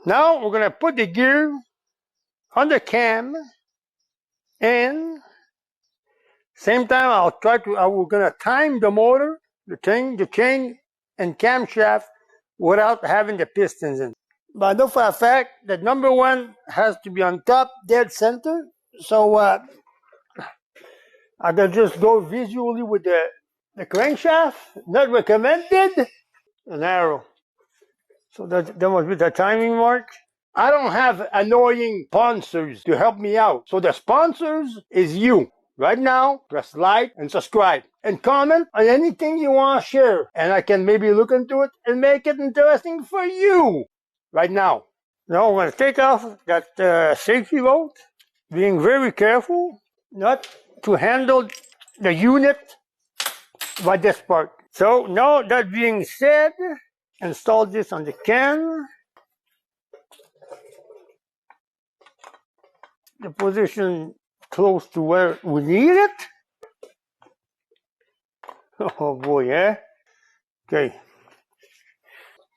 Now we're gonna put the gear on the cam, and same time we're gonna time the motor, the chain and camshaft without having the pistons in. But I know for a fact that number one has to be on top, dead center. So I can just go visually with the crankshaft. Not recommended. An arrow. So that must be the timing mark. I don't have annoying sponsors to help me out. So the sponsors is you. Right now, press like and subscribe and comment on anything you want to share. And I can maybe look into it and make it interesting for you right now. Now I'm going to take off that safety bolt, being very careful not to handle the unit by this part. So now that being said, install this on the cam. The position close to where we need it. Oh boy, yeah. Okay.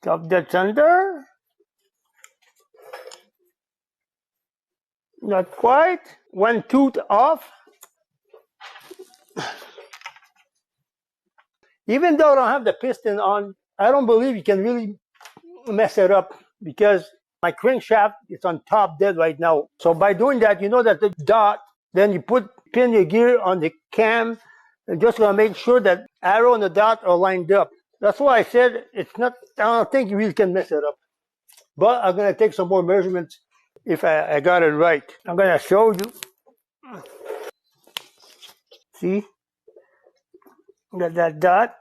Top dead center. Not quite. One tooth off. Even though I don't have the piston on, I don't believe you can really mess it up because my crankshaft is on top dead right now. So by doing that, you know that the dot, then you pin your gear on the cam and just gonna make sure that arrow and the dot are lined up. That's why I said it's not, I don't think you really can mess it up. But I'm gonna take some more measurements if I got it right. I'm gonna show you. See? Got that dot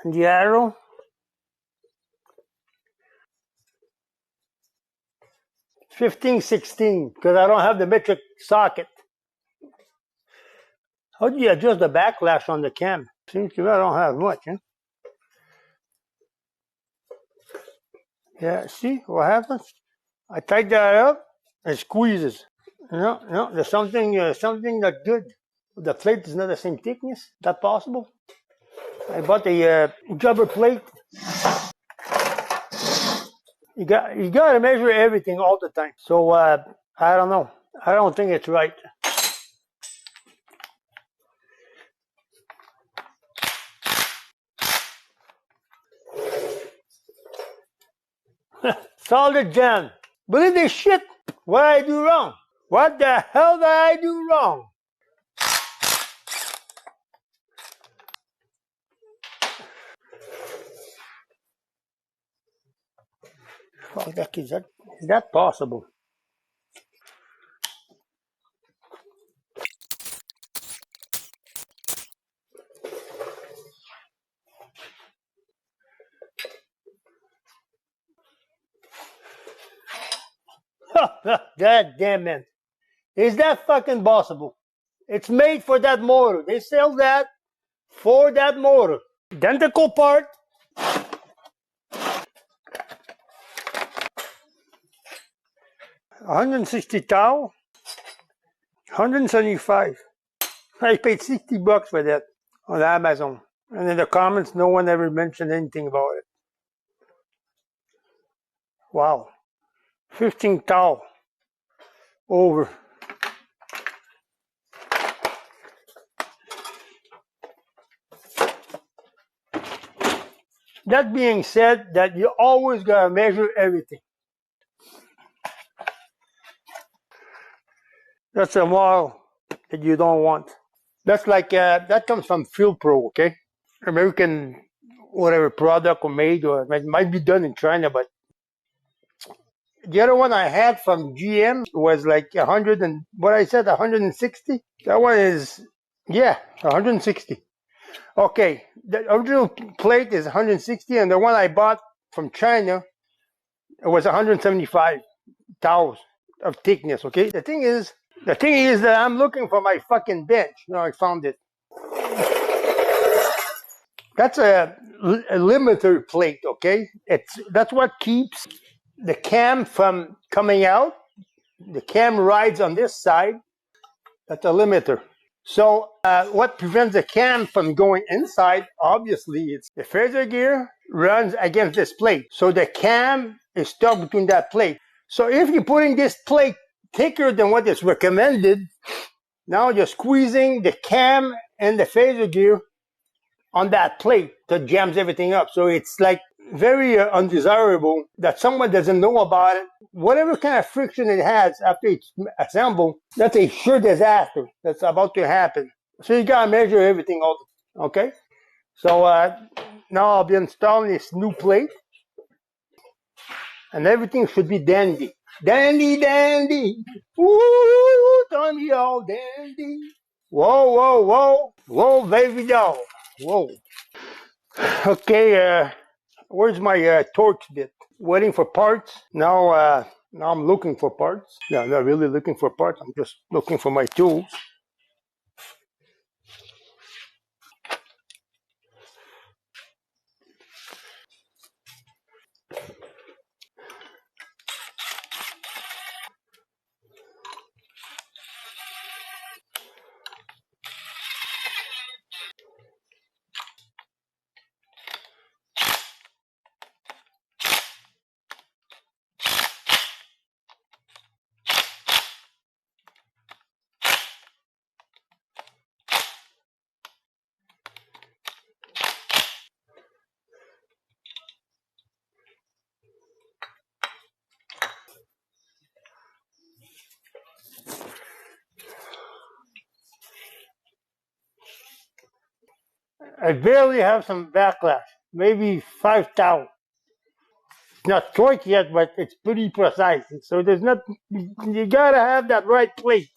and the arrow. $15, $16, because I don't have the metric socket. How do you adjust the backlash on the cam? Seems to me I don't have much, huh? Yeah, see what happens? I tighten that up and squeezes. No, there's something not good. The plate is not the same thickness. Is that possible? I bought a rubber plate. You got to measure everything all the time. So I don't know. I don't think it's right. Solid jam. Believe this shit. What did I do wrong? What the hell did I do wrong? Fuck, is that possible? God damn it. Is that fucking possible? It's made for that motor. They sell that for that motor. Identical part. $160, $175. I paid $60 for that on Amazon. And in the comments, no one ever mentioned anything about it. Wow. 15 tau over. That being said, that you always gotta measure everything. That's a model that you don't want. That's like, that comes from Field Pro, okay? American, whatever product or made, or it might be done in China, but the other one I had from GM was like 100 and, what I said, 160? That one is, yeah, 160. Okay, the original plate is 160, and the one I bought from China, it was 175 thou of thickness, okay? The thing is that I'm looking for my fucking bench. No, I found it. That's a limiter plate, okay? That's what keeps the cam from coming out. The cam rides on this side. That's a limiter. So what prevents the cam from going inside, obviously, it's the phaser gear runs against this plate. So the cam is stuck between that plate. So if you're putting this plate thicker than what is recommended, now you're squeezing the cam and the phaser gear on that plate that jams everything up. So it's like very undesirable that someone doesn't know about it. Whatever kind of friction it has after it's assembled, that's a sure disaster that's about to happen. So you gotta measure everything all, okay? So now I'll be installing this new plate, and everything should be dandy. Dandy, dandy. Ooh, Tommy, all dandy. Whoa, whoa, whoa. Whoa, baby doll. Whoa. Okay, where's my torch bit? Waiting for parts. Now I'm looking for parts. No, I'm not really looking for parts. I'm just looking for my tools. I barely have some backlash, maybe 5,000. It's not torque yet, but it's pretty precise. So there's not, you gotta have that right plate.